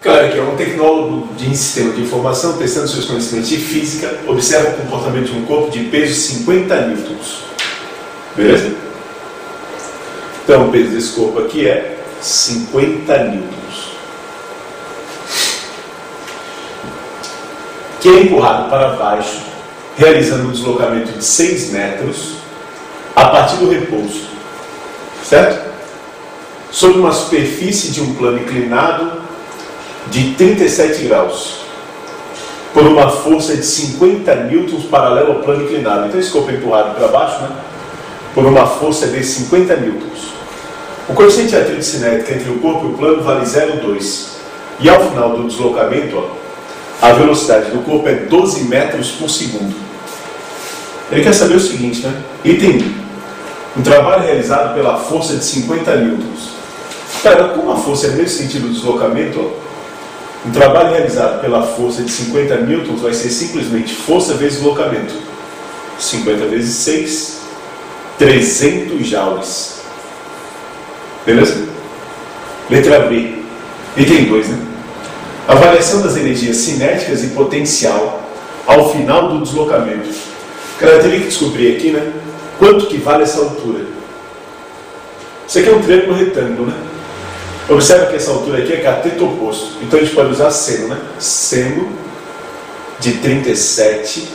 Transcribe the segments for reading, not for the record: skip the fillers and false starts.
Claro que é um tecnólogo de sistema de informação, testando seus conhecimentos de física, observa o comportamento de um corpo de peso 50 newtons. Beleza? Então o peso desse corpo aqui é 50 newtons. Que é empurrado para baixo, realizando um deslocamento de 6 metros a partir do repouso. Certo? Sobre uma superfície de um plano inclinado de 37 graus, por uma força de 50 newtons paralelo ao plano inclinado. Então esse corpo é empurrado para baixo, né? Por uma força de 50 newtons. O coeficiente de atrito cinético entre o corpo e o plano vale 0,2. E ao final do deslocamento, a velocidade do corpo é 12 metros por segundo. Ele quer saber o seguinte, né? Item 1. Um trabalho realizado pela força de 50 newtons. Cara, como a força é no mesmo sentido do deslocamento, um trabalho realizado pela força de 50 newtons vai ser simplesmente força vezes deslocamento. 50 vezes 6, 300 joules. Beleza? Letra B. Item 2, né? A variação das energias cinéticas e potencial ao final do deslocamento. Cara, eu teria que descobrir aqui, né? Quanto que vale essa altura? Isso aqui é um triângulo retângulo, né? Observa que essa altura aqui é cateto oposto. Então a gente pode usar seno, né? Seno de 37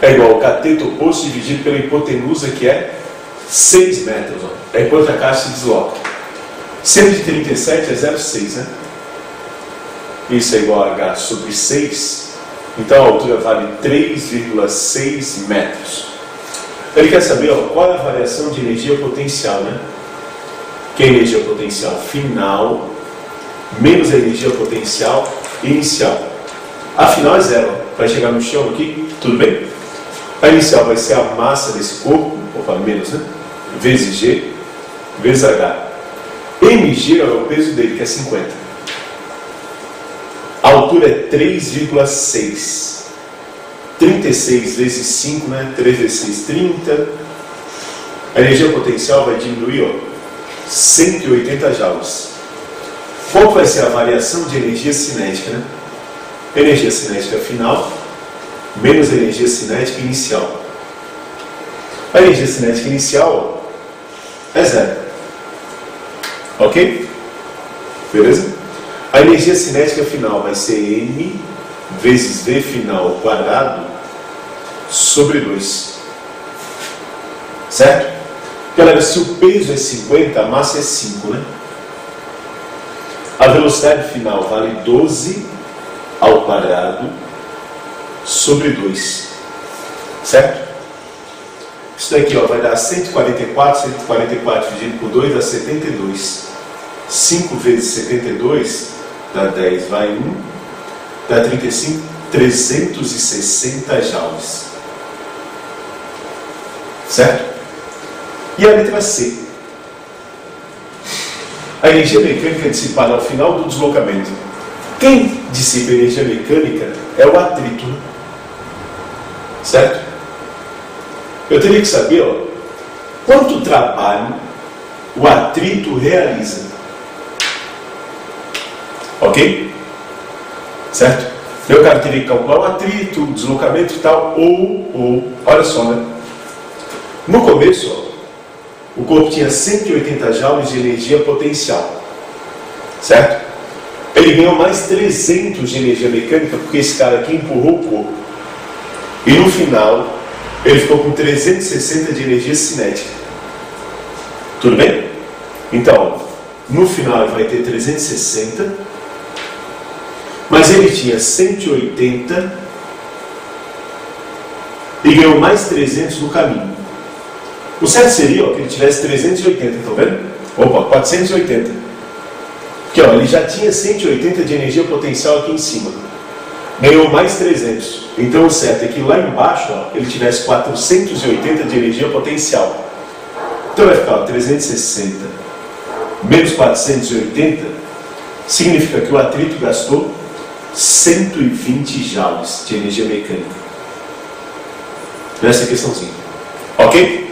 é igual ao cateto oposto dividido pela hipotenusa, que é 6 metros. Ó. É quanto a caixa se desloca. Seno de 37 é 0,6, né? Isso é igual a H sobre 6. Então a altura vale 3,6 metros. Ele quer saber, ó, qual é a variação de energia potencial, né? Que é a energia potencial final menos a energia potencial inicial. A final é 0, vai chegar no chão aqui, tudo bem? A inicial vai ser a massa desse corpo, opa, menos, né? Vezes G, vezes H. mg é o peso dele, que é 50. A altura é 3,6. 36 vezes 5, né? 3 vezes 6, 30. A energia potencial vai diminuir, ó, 180 joules. Qual vai ser a variação de energia cinética, né? Energia cinética final menos a energia cinética inicial. A energia cinética inicial, ó, é 0. Ok? Beleza? A energia cinética final vai ser M vezes V final ao quadrado sobre 2. Certo? Galera, se o peso é 50, a massa é 5, né? A velocidade final vale 12 ao quadrado sobre 2. Certo? Isso daqui, ó, vai dar 144. 144 dividido por 2 dá 72. 5 vezes 72 dá 10, vai 1. Dá 35, 360 joules. Certo? E a letra C. A energia mecânica dissipada ao final do deslocamento. Quem dissipa a energia mecânica é o atrito, né? Certo? Eu teria que saber, ó, quanto trabalho o atrito realiza. Ok? Certo? Eu, cara, teria que calcular o atrito, o deslocamento e tal, ou, olha só, né? No começo, ó, o corpo tinha 180 joules de energia potencial, certo? Ele ganhou mais 300 de energia mecânica porque esse cara aqui empurrou o corpo. E no final, ele ficou com 360 de energia cinética. Tudo bem? Então, no final ele vai ter 360, mas ele tinha 180 e ganhou mais 300 no caminho. O certo seria, ó, que ele tivesse 380, estão vendo? Opa, 480. Porque, ó, ele já tinha 180 de energia potencial aqui em cima. Ganhou mais 300. Então o certo é que lá embaixo, ó, ele tivesse 480 de energia potencial. Então vai ficar, ó, 360 menos 480 significa que o atrito gastou 120 joules de energia mecânica. Nessa questãozinha. Ok?